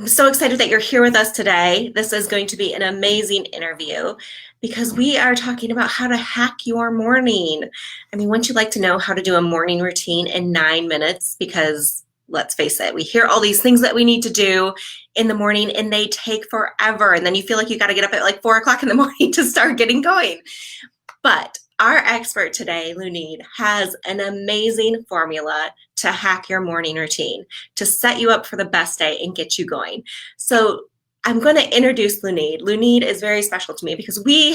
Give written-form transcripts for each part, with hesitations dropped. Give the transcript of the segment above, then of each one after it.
I'm so excited that you're here with us today. This is going to be an amazing interview because we are talking about how to hack your morning. I mean, wouldn't you like to know how to do a morning routine in 9 minutes? Because let's face it, we hear all these things that we need to do in the morning and they take forever. And then you feel like you got to get up at like 4 o'clock in the morning to start getting going. But our expert today, Lunide, has an amazing formula to hack your morning routine, to set you up for the best day and get you going. So I'm going to introduce Lunide. Lunide is very special to me because we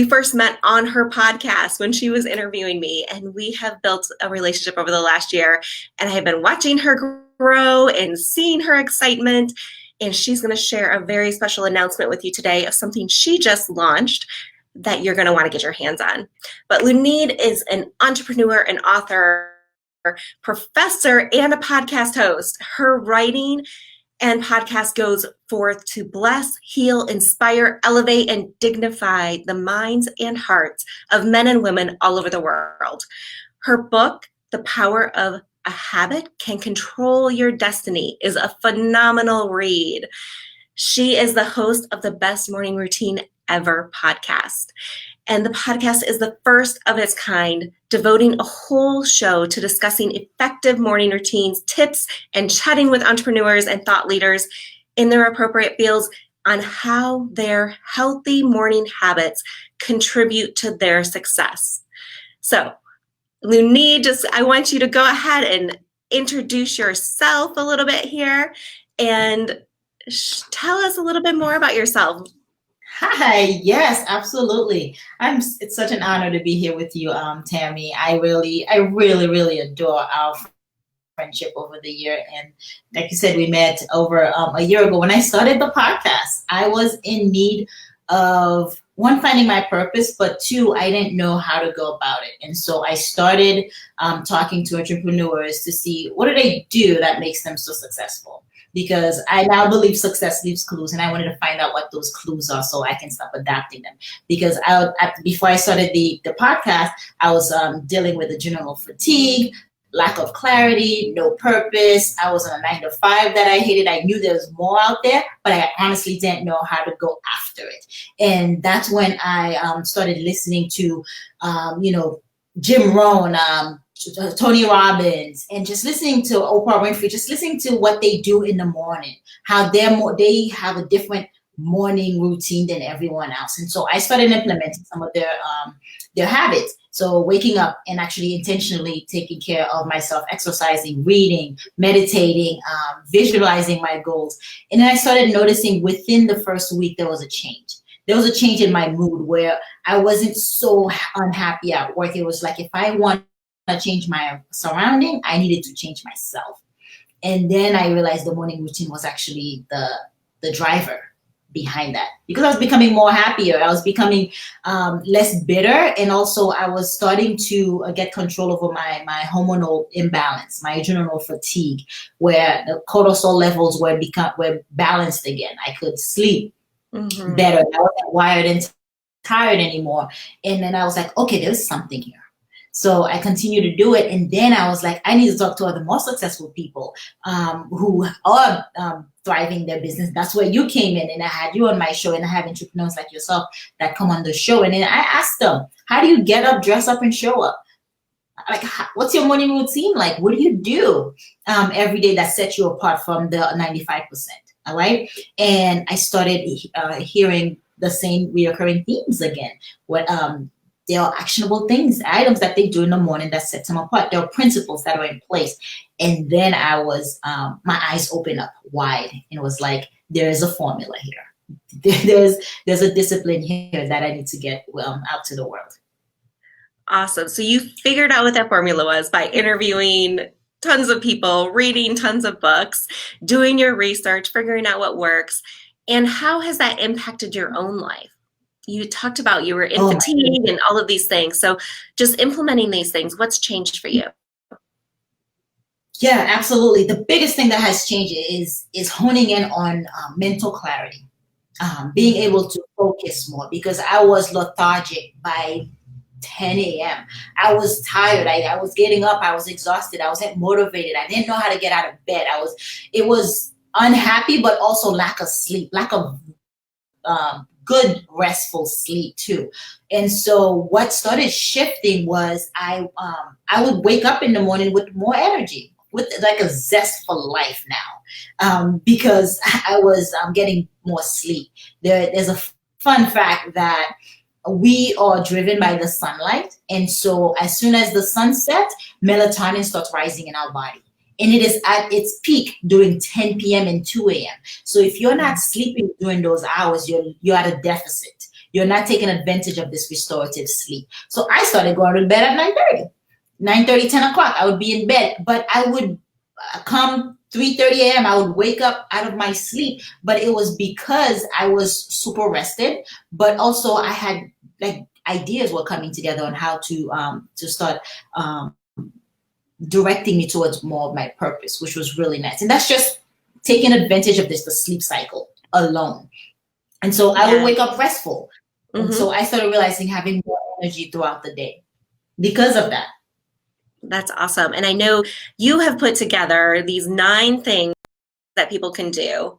first met on her podcast when she was interviewing me, and we have built a relationship over the last year, and I have been watching her grow and seeing her excitement, and she's going to share a very special announcement with you today of something she just launched that you're going to want to get your hands on. But Lunide is an entrepreneur, an author, professor, and a podcast host. Her writing and podcast goes forth to bless, heal, inspire, elevate, and dignify the minds and hearts of men and women all over the world. Her book, The Power of a Habit Can Control Your Destiny, is a phenomenal read. She is the host of the Best Morning Routine Ever podcast. And the podcast is the first of its kind, devoting a whole show to discussing effective morning routines, tips, and chatting with entrepreneurs and thought leaders in their appropriate fields on how their healthy morning habits contribute to their success. So, Lunide, I want you to go ahead and introduce yourself a little bit here and tell us a little bit more about yourself. Hi, yes, absolutely. It's such an honor to be here with you, Tammy. I really adore our friendship over the year. And like you said, we met over a year ago when I started the podcast. I was in need of one, finding my purpose, but two, I didn't know how to go about it. And so I started talking to entrepreneurs to see what do they do that makes them so successful. Because I now believe success leaves clues, and I wanted to find out what those clues are so I can stop adapting them. Because before I started the podcast, I was dealing with adrenal fatigue, lack of clarity, no purpose. I was on a 9 to 5 that I hated. I knew there was more out there, but I honestly didn't know how to go after it. And that's when I started listening to, Jim Rohn, Tony Robbins, and just listening to Oprah Winfrey, just listening to what they do in the morning, how they have a different morning routine than everyone else. And so I started implementing some of their habits. So waking up and actually intentionally taking care of myself, exercising, reading, meditating, visualizing my goals. And then I started noticing within the first week, there was a change. There was a change in my mood where I wasn't so unhappy at work. It was like, if I want to change my surrounding, I needed to change myself. And then I realized the morning routine was actually the driver behind that, because I was becoming more happier. I was becoming less bitter. And also I was starting to get control over my hormonal imbalance, my adrenal fatigue, where the cortisol levels were balanced again. I could sleep better. I wasn't wired and tired anymore. And then I was like, okay, there's something here. So I continued to do it. And then I was like, I need to talk to other more successful people who are thriving their business. That's where you came in, and I had you on my show, and I have entrepreneurs like yourself that come on the show. And then I asked them, how do you get up, dress up, and show up? Like, what's your morning routine like? What do you do every day that sets you apart from the 95%? All right. And I started hearing the same reoccurring themes again. There are actionable things, items that they do in the morning that sets them apart. There are principles that are in place. And then I was, my eyes opened up wide, and it was like, there is a formula here. There's a discipline here that I need to get out to the world. Awesome. So you figured out what that formula was by interviewing tons of people, reading tons of books, doing your research, figuring out what works. And how has that impacted your own life? You talked about you were in fatigue and all of these things. So just implementing these things, what's changed for you? Yeah, absolutely. The biggest thing that has changed is honing in on mental clarity, being able to focus more, because I was lethargic by 10 a.m. I was tired. I was getting up. I was exhausted. I wasn't motivated. I didn't know how to get out of bed. unhappy, but also lack of sleep, lack of good restful sleep too. And so what started shifting was I would wake up in the morning with more energy, with like a zest for life now, because I was getting more sleep. There's a fun fact that we are driven by the sunlight, and so as soon as the sun sets, melatonin starts rising in our body, and it is at its peak during 10 p.m. and 2 a.m. So if you're not sleeping during those hours, you're at a deficit. You're not taking advantage of this restorative sleep. So I started going to bed at 9:30, 10 o'clock. I would be in bed, but I would come 3:30 a.m. I would wake up out of my sleep, but it was because I was super rested, but also I had like ideas were coming together on how to start directing me towards more of my purpose, which was really nice. And that's just taking advantage of this, the sleep cycle alone. And so I would wake up restful. And so I started realizing having more energy throughout the day because of that. That's awesome. And I know you have put together these 9 things that people can do,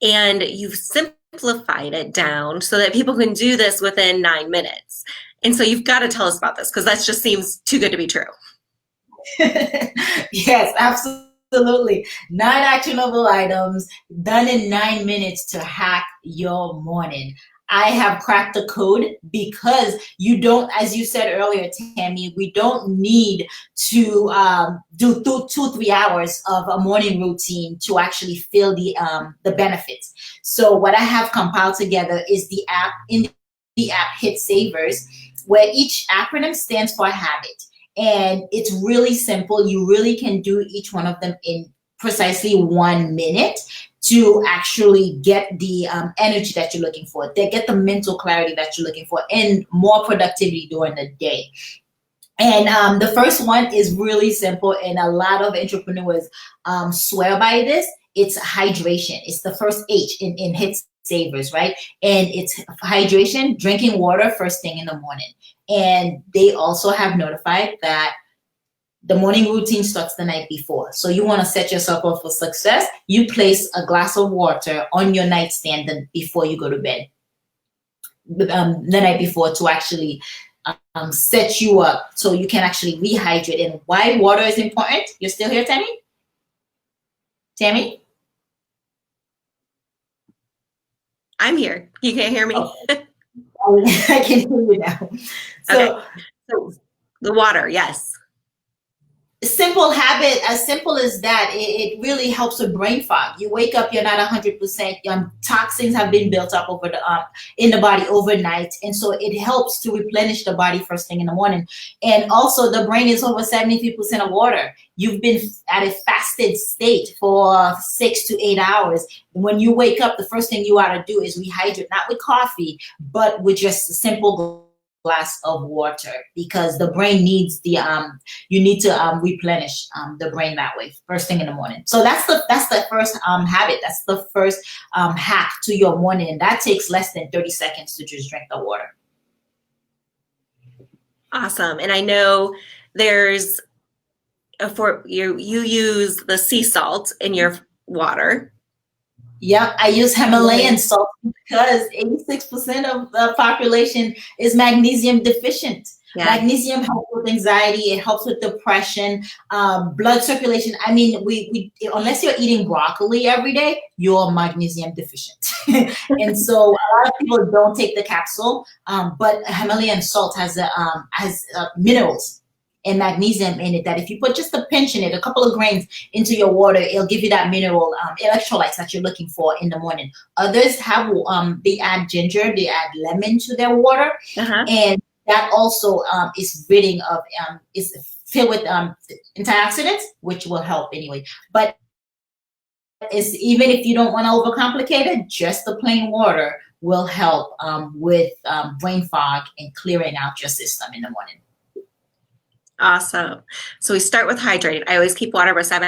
and you've simplified it down so that people can do this within 9 minutes. And so you've got to tell us about this, because that just seems too good to be true. Yes, absolutely. 9 actionable items done in 9 minutes to hack your morning. I have cracked the code because you don't, as you said earlier, Tammy, we don't need to do 2-3 hours of a morning routine to actually feel the benefits. So what I have compiled together is the app, in the app HitSavers, where each acronym stands for a habit. And it's really simple. You really can do each one of them in precisely 1 minute to actually get the energy that you're looking for, to get the mental clarity that you're looking for, and more productivity during the day. And the first one is really simple, and a lot of entrepreneurs swear by this. It's hydration. It's the first H in HitSavers, right? And it's hydration, drinking water first thing in the morning. And they also have notified that the morning routine starts the night before. So you want to set yourself up for success. You place a glass of water on your nightstand before you go to bed, the night before, to actually set you up so you can actually rehydrate. And why water is important? You're still here, Tammy? Tammy? I'm here. You can't hear me? Oh. I can hear you now. So, okay. So the water, yes. Simple habit, as simple as that, it really helps with brain fog. You wake up, you're not 100%. Toxins have been built up in the body overnight, and so it helps to replenish the body first thing in the morning. And also, the brain is over 73% of water. You've been at a fasted state for 6 to 8 hours. When you wake up, the first thing you ought to do is rehydrate, not with coffee, but with just a simple glass of water, because the brain needs you need to replenish the brain that way first thing in the morning. So that's the first habit. That's the first hack to your morning, and that takes less than 30 seconds to just drink the water. Awesome. And I know there's you use the sea salt in your water. Yep, I use Himalayan salt because 86% of the population is magnesium deficient. Yeah. Magnesium helps with anxiety. It helps with depression, blood circulation. I mean, we unless you're eating broccoli every day, you're magnesium deficient. And so a lot of people don't take the capsule, but Himalayan salt has minerals and magnesium in it, that if you put just a pinch in it, a couple of grains into your water, it'll give you that mineral electrolytes that you're looking for in the morning. Others have they add ginger, they add lemon to their water, and that also is ridding of is filled with antioxidants, which will help anyway. But it's, even if you don't want to overcomplicate it, just the plain water will help with brain fog and clearing out your system in the morning. Awesome. So we start with hydrating. I always keep water beside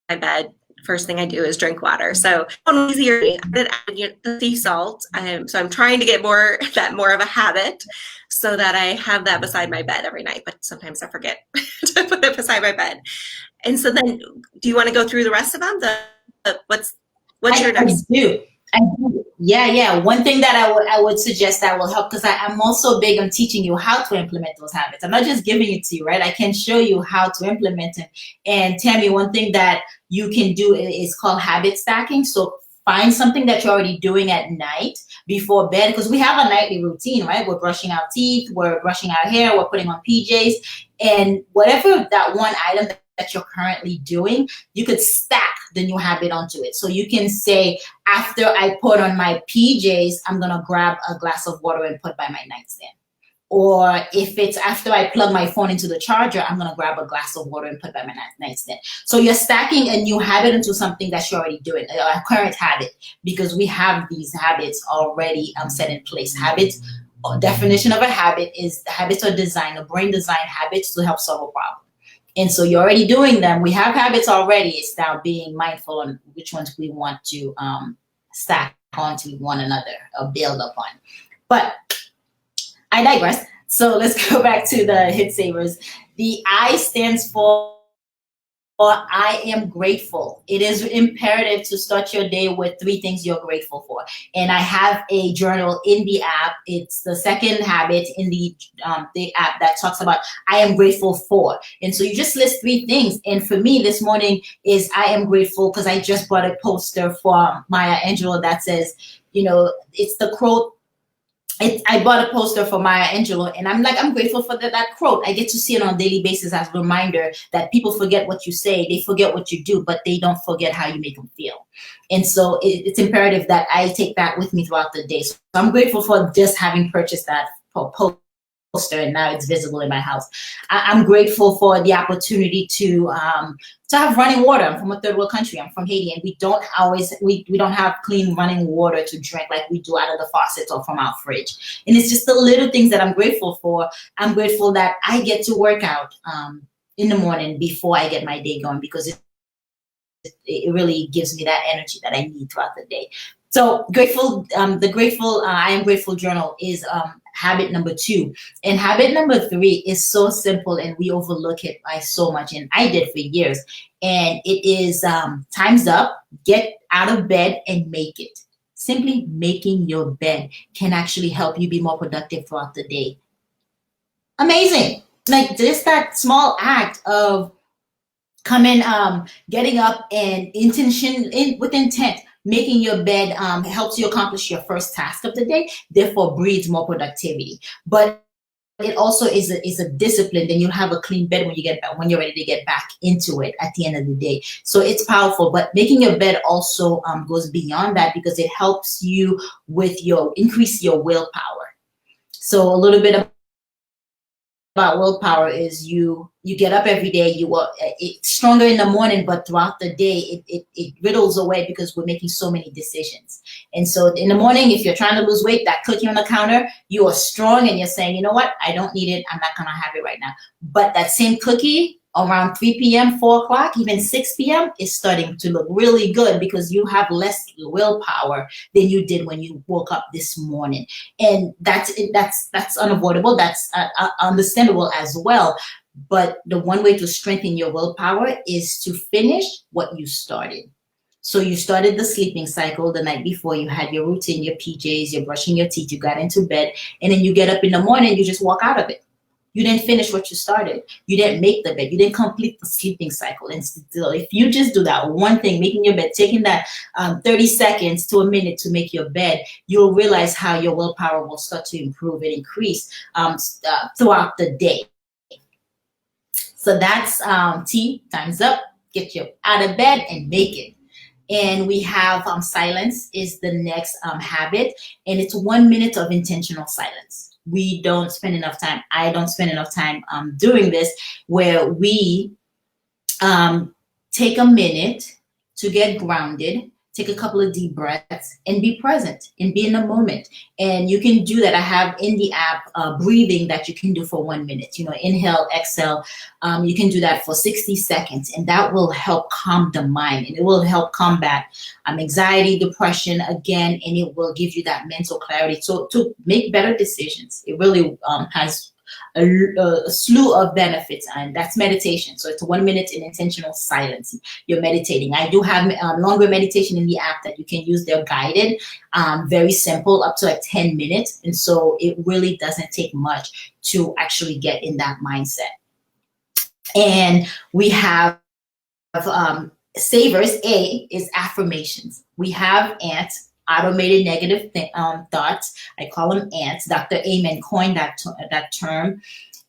my bed. First thing I do is drink water. So easier. I did add the sea salt. So I'm trying to get more of a habit, so that I have that beside my bed every night. But sometimes I forget to put it beside my bed. And so then, do you want to go through the rest of them? What's your I next? do. I do. Yeah, yeah. One thing that I would suggest that will help, because I'm also big on teaching you how to implement those habits. I'm not just giving it to you, right? I can show you how to implement it. And Tammy, one thing that you can do is called habit stacking. So find something that you're already doing at night before bed, because we have a nightly routine, right? We're brushing our teeth, we're brushing our hair, we're putting on PJs, and whatever that one item that you're currently doing, you could stack the new habit onto it. So you can say, after I put on my PJs, I'm gonna grab a glass of water and put by my nightstand. Or if it's after I plug my phone into the charger, I'm gonna grab a glass of water and put by my nightstand. So you're stacking a new habit into something that you're already doing, a current habit, because we have these habits already set in place. Habits, definition of a habit is habits are designed, the brain designed habits to help solve a problem. And so you're already doing them. We have habits already. It's now being mindful on which ones we want to stack onto one another or build upon. But I digress. So let's go back to the HitSavers. The I stands for I am grateful. It is imperative to start your day with 3 things you're grateful for. And I have a journal in the app. It's the second habit in the app that talks about I am grateful for. And so you just list 3 things. And for me this morning is I am grateful because I just bought a poster for Maya Angelou that says, you know, it's the quote. I bought a poster for Maya Angelou, and I'm grateful for that quote. I get to see it on a daily basis as a reminder that people forget what you say, they forget what you do, but they don't forget how you make them feel. And so it's imperative that I take that with me throughout the day. So I'm grateful for just having purchased that poster, and now it's visible in my house. I'm grateful for the opportunity to have running water. I'm from a third world country. I'm from Haiti, and we don't have clean running water to drink like we do out of the faucet or from our fridge. And it's just the little things that I'm grateful for. I'm grateful that I get to work out in the morning before I get my day going, because it really gives me that energy that I need throughout the day. So grateful, I am grateful journal is habit number 2. And habit number 3 is so simple, and we overlook it by so much, and I did for years. And it is time's up, get out of bed and make it. Simply making your bed can actually help you be more productive throughout the day. Amazing. Like just that small act of getting up and with intent, making your bed helps you accomplish your first task of the day, therefore breeds more productivity. But it also is a discipline. Then you'll have a clean bed when you're ready to get back into it at the end of the day. So it's powerful. But making your bed also goes beyond that, because it helps you with increase your willpower. So a little bit about willpower is you get up every day, it's stronger in the morning, but throughout the day it riddles away because we're making so many decisions. And so in the morning, if you're trying to lose weight, that cookie on the counter, you are strong and you're saying, you know what, I don't need it, I'm not gonna have it right now. But that same cookie around 3 p.m., 4 o'clock, even 6 p.m. is starting to look really good, because you have less willpower than you did when you woke up this morning. And that's unavoidable. That's understandable as well. But the one way to strengthen your willpower is to finish what you started. So you started the sleeping cycle the night before, you had your routine, your PJs, you're brushing your teeth, you got into bed, and then you get up in the morning, you just walk out of it. You didn't finish what you started. You didn't make the bed. You didn't complete the sleeping cycle. And still, if you just do that one thing, making your bed, taking that 30 seconds to a minute to make your bed, you'll realize how your willpower will start to improve and increase throughout the day. So that's T, time's up. Get you out of bed and make it. And we have silence is the next habit, and it's 1 minute of intentional silence. We don't spend enough time. I don't spend enough time doing this, where we take a minute to get grounded, take a couple of deep breaths, and be present and be in the moment. And you can do that. I have in the app breathing that you can do for 1 minute. You know, inhale, exhale. You can do that for 60 seconds, and that will help calm the mind, and it will help combat anxiety, depression again, and it will give you that mental clarity to make better decisions. It really has a slew of benefits, and that's meditation. So it's 1 minute in intentional silence. You're meditating. I do have longer meditation in the app that you can use. They're guided, very simple, up to like 10 minutes. And so it really doesn't take much to actually get in that mindset. And we have Savers. A is affirmations. We have ants, automated negative thoughts. I call them ants. Dr. Amen coined that term.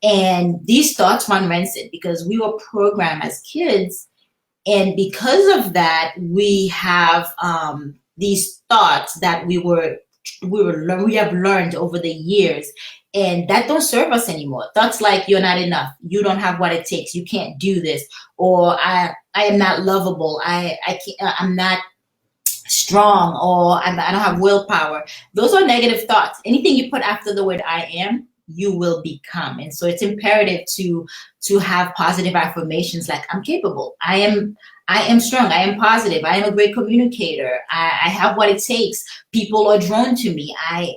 And these thoughts run rancid because we were programmed as kids. And because of that, we have these thoughts that we have learned over the years, and that don't serve us anymore. Thoughts like you're not enough, you don't have what it takes, you can't do this, or I am not lovable, I'm not strong, or I don't have willpower. Those are negative thoughts. Anything you put after the word I am, you will become. And so it's imperative to have positive affirmations like I'm capable, I am strong, I am positive, I am a great communicator, I have what it takes, people are drawn to me, I'm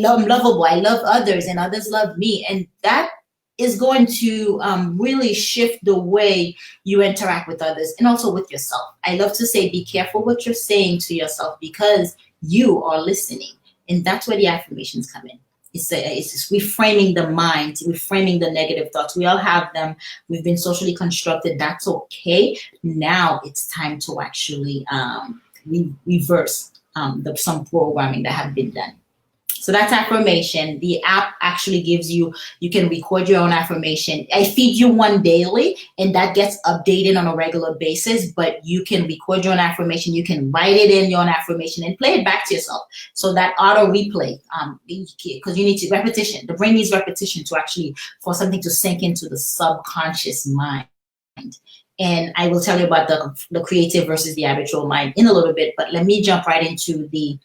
lovable, I love others and others love me. And that is going to really shift the way you interact with others and also with yourself. I love to say, be careful what you're saying to yourself because you are listening. And that's where the affirmations come in. It's just reframing the mind, reframing the negative thoughts. We all have them. We've been socially constructed. That's okay. Now it's time to actually reverse some programming that have been done. So that's affirmation. The app actually gives you can record your own affirmation. I feed you one daily, and that gets updated on a regular basis, but you can record your own affirmation. You can write it in your own affirmation and play it back to yourself. So that auto replay, because you need to repetition. The brain needs repetition to actually, for something to sink into the subconscious mind. And I will tell you about the creative versus the habitual mind in a little bit, but let me jump right into the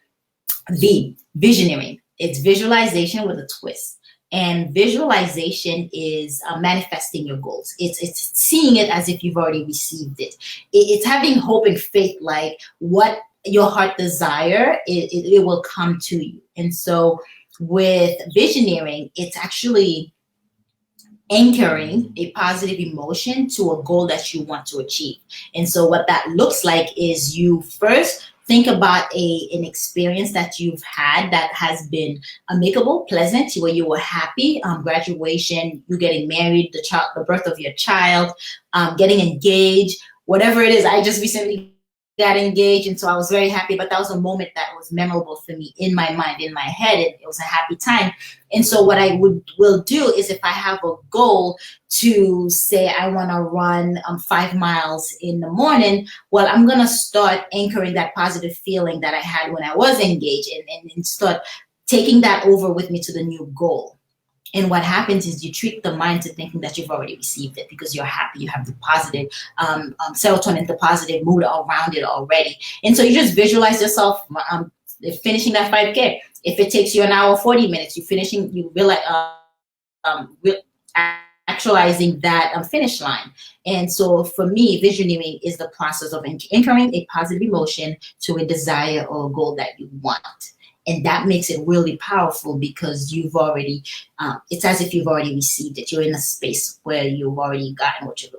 visioneering. It's visualization with a twist. And visualization is manifesting your goals. It's seeing it as if you've already received it. It's having hope and faith, like what your heart desire, it will come to you. And so with visioneering, it's actually anchoring a positive emotion to a goal that you want to achieve. And so what that looks like is you first think about an experience that you've had that has been amicable, pleasant, where you were happy, graduation, you getting married, the birth of your child, getting engaged, whatever it is. I just recently got engaged, and so I was very happy, but that was a moment that was memorable for me in my mind, in my head. It was a happy time. And so what I will do is, if I have a goal to say I want to run 5 miles in the morning, well, I'm going to start anchoring that positive feeling that I had when I was engaged and start taking that over with me to the new goal. And what happens is you trick the mind to thinking that you've already received it because you're happy, you have the positive serotonin, the positive mood around it already. And so you just visualize yourself finishing that 5K. If it takes you an hour, 40 minutes, you realize actualizing that finish line. And so for me, visioneering is the process of anchoring a positive emotion to a desire or a goal that you want. And that makes it really powerful because you've already, it's as if you've already received it. You're in a space where you've already gotten what you're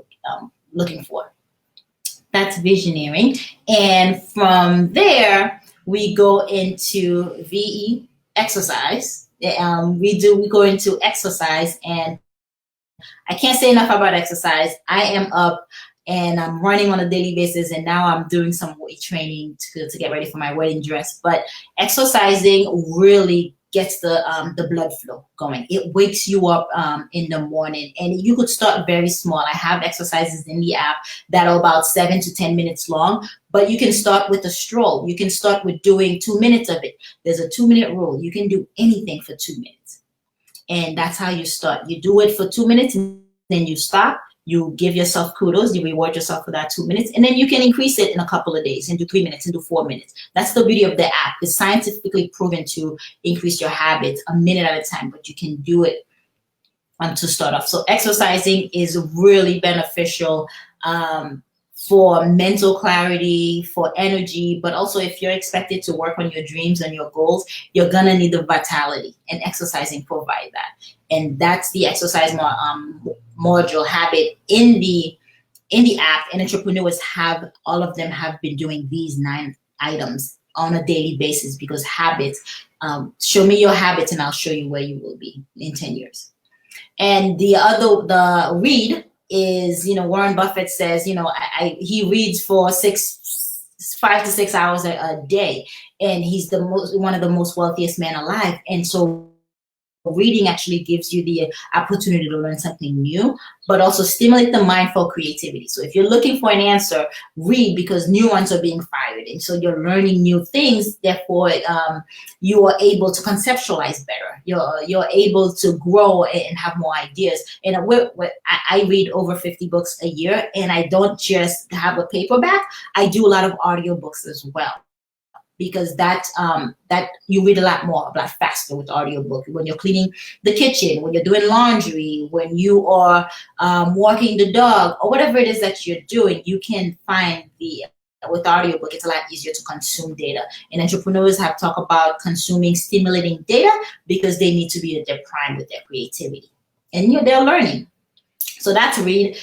looking for. That's visioneering. And from there, we go into VE, exercise. We go into exercise, and I can't say enough about exercise. I am up and I'm running on a daily basis, and now I'm doing some weight training to get ready for my wedding dress. But exercising really gets the blood flow going. It wakes you up in the morning, and you could start very small. I have exercises in the app that are about 7 to 10 minutes long, but you can start with a stroll. You can start with doing 2 minutes of it. There's a 2-minute rule. You can do anything for 2 minutes. And that's how you start. You do it for 2 minutes, and then you stop. You give yourself kudos, you reward yourself for that 2 minutes, and then you can increase it in a couple of days and do 3 minutes and do 4 minutes. That's the beauty of the app. It's scientifically proven to increase your habits a minute at a time, but you can do it to start off. So exercising is really beneficial for mental clarity, for energy, but also if you're expected to work on your dreams and your goals, you're gonna need the vitality, and exercising provide that. and that's the exercise module habit in the app. And entrepreneurs have, all of them have been doing these 9 items on a daily basis, because habits, show me your habits and I'll show you where you will be in 10 years. And the read is, Warren Buffett says, he reads for 5 to 6 hours a day, and he's one of the most wealthiest men alive. And so reading actually gives you the opportunity to learn something new, but also stimulate the mind for creativity. So if you're looking for an answer, read, because new ones are being fired. And so you're learning new things. Therefore, you are able to conceptualize better. You're able to grow and have more ideas. And I read over 50 books a year, and I don't just have a paperback. I do a lot of audiobooks as well, because that you read a lot faster with audiobook. When you're cleaning the kitchen, when you're doing laundry, when you are walking the dog, or whatever it is that you're doing, you can find with audiobook, it's a lot easier to consume data. And entrepreneurs have talked about consuming stimulating data because they need to be at their prime with their creativity. And they're learning. So that's read.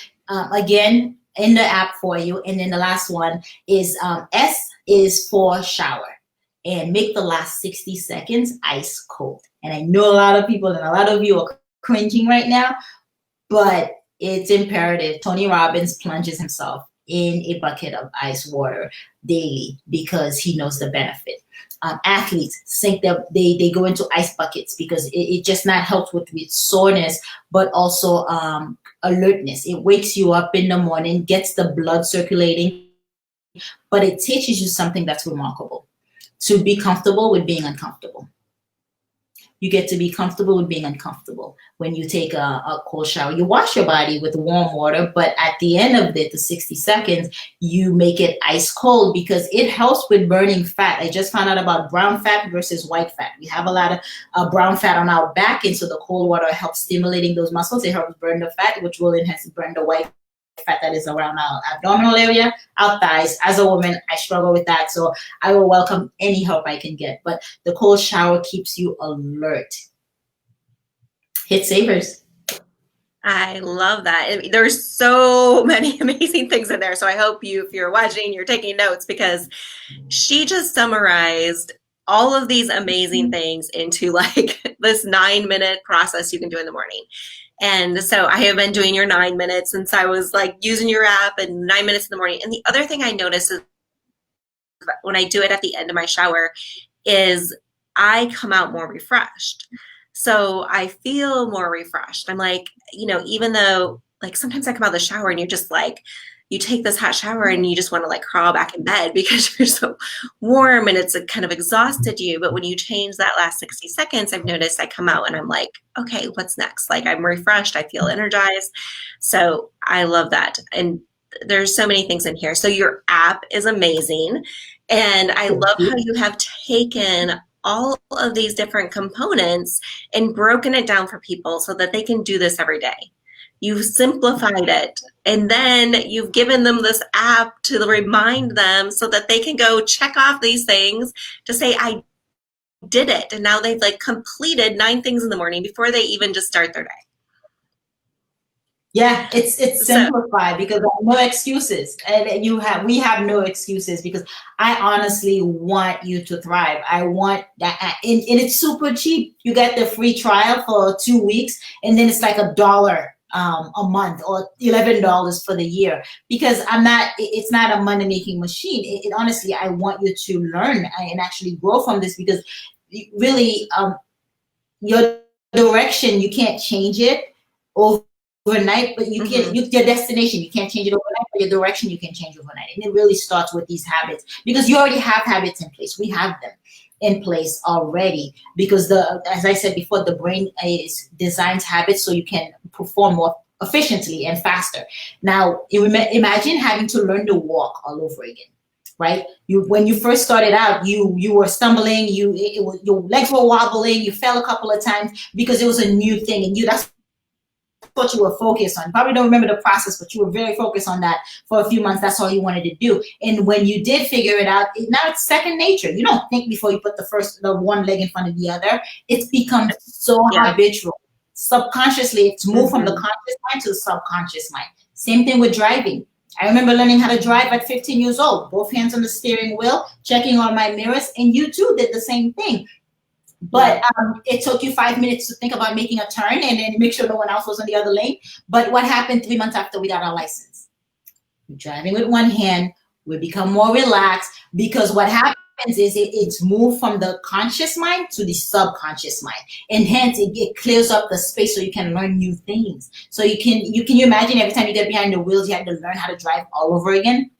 Again, in the app for you. And then the last one is S is for shower, and make the last 60 seconds ice cold. And I know a lot of people and a lot of you are cringing right now, but it's imperative. Tony Robbins plunges himself in a bucket of ice water daily because he knows the benefit. Athletes think that they go into ice buckets because it just not helps with soreness, but also alertness. It wakes you up in the morning, gets the blood circulating, but it teaches you something that's remarkable: to be comfortable with being uncomfortable. You get to be comfortable with being uncomfortable when you take a cold shower. You wash your body with warm water, but at the end of it, the 60 seconds, you make it ice cold because it helps with burning fat. I just found out about brown fat versus white fat. We have a lot of brown fat on our back, and so the cold water helps stimulating those muscles. It helps burn the fat, which will enhance burn the white fat that is around our abdominal area, our thighs. As a woman, I struggle with that, so I will welcome any help I can get. But the cold shower keeps you alert. HitSavers. I love that. There's so many amazing things in there. So I hope if you're watching, you're taking notes, because she just summarized all of these amazing things into like this 9-minute process you can do in the morning. And so I have been doing your 9 minutes since I was like using your app, and 9 minutes in the morning. And the other thing I notice is when I do it at the end of my shower is I come out more refreshed. So I feel more refreshed. I'm like, even though like sometimes I come out of the shower and you're just like, you take this hot shower and you just want to like crawl back in bed because you're so warm and it's kind of exhausted you. But when you change that last 60 seconds, I've noticed I come out and I'm like, okay, what's next? Like I'm refreshed. I feel energized. So I love that. And there's so many things in here. So your app is amazing. And I love how you have taken all of these different components and broken it down for people so that they can do this every day. You've simplified it, and then you've given them this app to remind them so that they can go check off these things to say, I did it. And now they've like completed 9 things in the morning before they even just start their day. Yeah, it's simplified because no excuses, and we have no excuses, because I honestly want you to thrive. I want that, and it's super cheap. You get the free trial for 2 weeks, and then it's like $1 a month, or $11 for the year, because it's not a money making machine. Honestly, I want you to learn and actually grow from this, because really your direction, you can't change it overnight, but you can, your destination, you can't change it overnight, but your direction you can change overnight. And it really starts with these habits, because you already have habits in place. We have them in place already, because as I said before, the brain designs habits so you can perform more efficiently and faster. Now, imagine having to learn to walk all over again, right? When you first started out, you were stumbling, your legs were wobbling, you fell a couple of times because it was a new thing, and that's what you were focused on. You probably don't remember the process, but you were very focused on that for a few months. That's all you wanted to do. And when you did figure it out, now it's second nature. You don't think before you put the one leg in front of the other. It's become so habitual. subconsciously, it's moved from the conscious mind to the subconscious mind. Same thing with driving. I remember learning how to drive at 15 years old, both hands on the steering wheel, checking all my mirrors, and you too did the same thing. But it took you 5 minutes to think about making a turn and then make sure no one else was on the other lane. But what happened 3 months after we got our license? Driving with one hand, we become more relaxed, because what happens is it's moved from the conscious mind to the subconscious mind, and hence it clears up the space so you can learn new things. So you imagine every time you get behind the wheels, you have to learn how to drive all over again.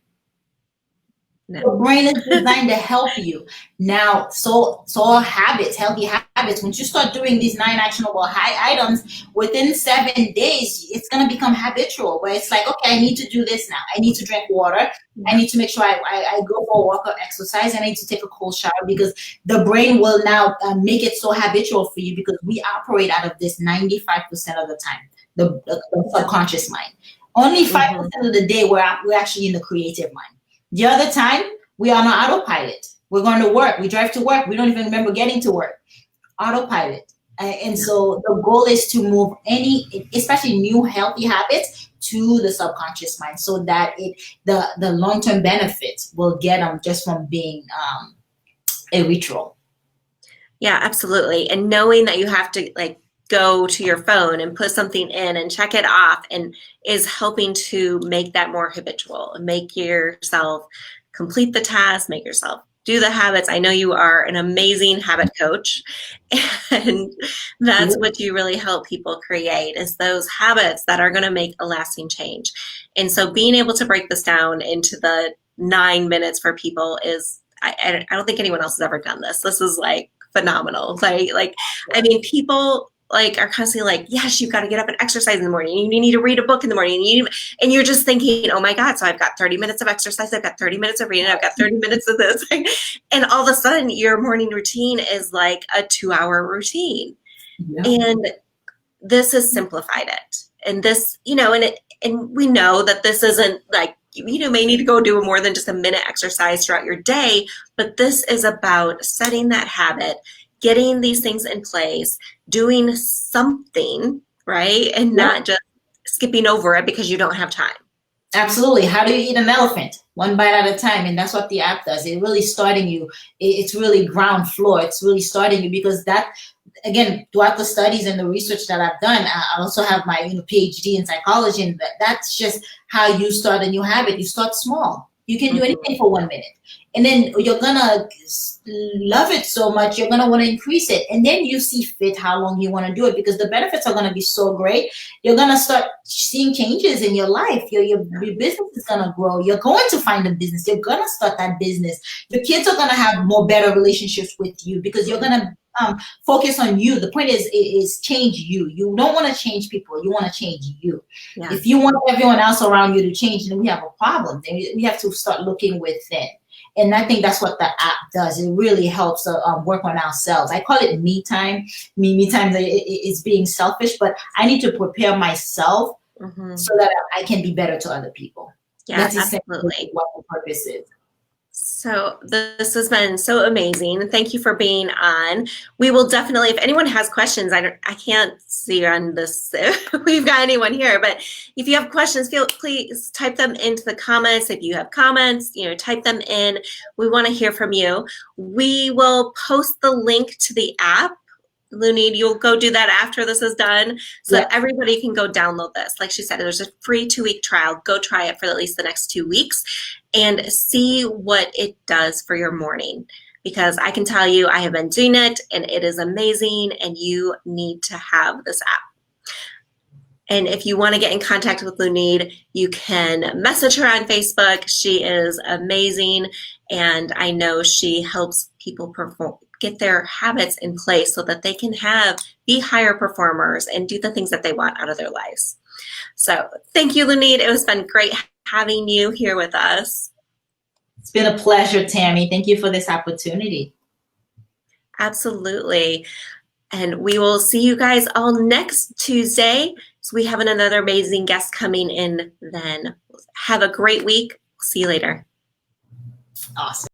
No. The brain is designed to help you. Now, so all habits, healthy habits, once you start doing these 9 actionable items, within 7 days, it's going to become habitual, where it's like, okay, I need to do this now. I need to drink water. I need to make sure I go for a walk or exercise. I need to take a cold shower, because the brain will now make it so habitual for you, because we operate out of this 95% of the time, the subconscious mind. Only 5% of the day we're actually in the creative mind. The other time, we are on autopilot. We're going to work. We drive to work. We don't even remember getting to work. Autopilot. And so the goal is to move especially new healthy habits, to the subconscious mind, so that the long-term benefits will get them just from being a ritual. Yeah, absolutely. And knowing that you have to go to your phone and put something in and check it off, and is helping to make that more habitual, and make yourself complete the task, make yourself do the habits. I know you are an amazing habit coach, and that's what you really help people create, is those habits that are going to make a lasting change. And so being able to break this down into the 9 minutes for people is, I don't think anyone else has ever done this. This is phenomenal. I mean, people are constantly yes, you've got to get up and exercise in the morning. You need to read a book in the morning. And you're just thinking, oh my God, so I've got 30 minutes of exercise. I've got 30 minutes of reading. I've got 30 minutes of this. And all of a sudden your morning routine is a 2-hour routine. Yeah. And this has simplified it. And this, and we know that this isn't may need to go do more than just a minute exercise throughout your day, but this is about setting that habit, getting these things in place, doing something, right? And not just skipping over it because you don't have time. Absolutely. How do you eat an elephant? One bite at a time. And that's what the app does. It's really starting you. It's really ground floor. It's really starting you, because that, again, throughout the studies and the research that I've done, I also have my PhD in psychology, and that's just how you start a new habit. You start small. You can do anything for 1 minute. And then you're going to love it so much, you're going to want to increase it. And then you see fit how long you want to do it, because the benefits are going to be so great. You're going to start seeing changes in your life. Your business is going to grow. You're going to find a business. You're going to start that business. Your kids are going to have more better relationships with you, because you're going to focus on you. The point is change you. You don't want to change people. You want to change you. Yeah. If you want everyone else around you to change, then we have a problem. Then we have to start looking within. And I think that's what the app does. It really helps work on ourselves. I call it me time. Me time is being selfish, but I need to prepare myself so that I can be better to other people. Yeah, that's absolutely what the purpose is. So this has been so amazing. Thank you for being on. We will definitely, if anyone has questions, I can't see on this if we've got anyone here, but if you have questions, please type them into the comments. If you have comments, type them in. We want to hear from you. We will post the link to the app. Lunide, you'll go do that after this is done, so that everybody can go download this. Like she said, there's a free 2-week trial. Go try it for at least the next 2 weeks and see what it does for your morning, because I can tell you I have been doing it and it is amazing, and you need to have this app. And if you want to get in contact with Lunide, you can message her on Facebook. She is amazing, and I know she helps people get their habits in place so that they can be higher performers and do the things that they want out of their lives. So thank you, Lunide. It has been great having you here with us. It's been a pleasure, Tammy. Thank you for this opportunity. Absolutely. And we will see you guys all next Tuesday. So we have another amazing guest coming in then. Have a great week. See you later. Awesome.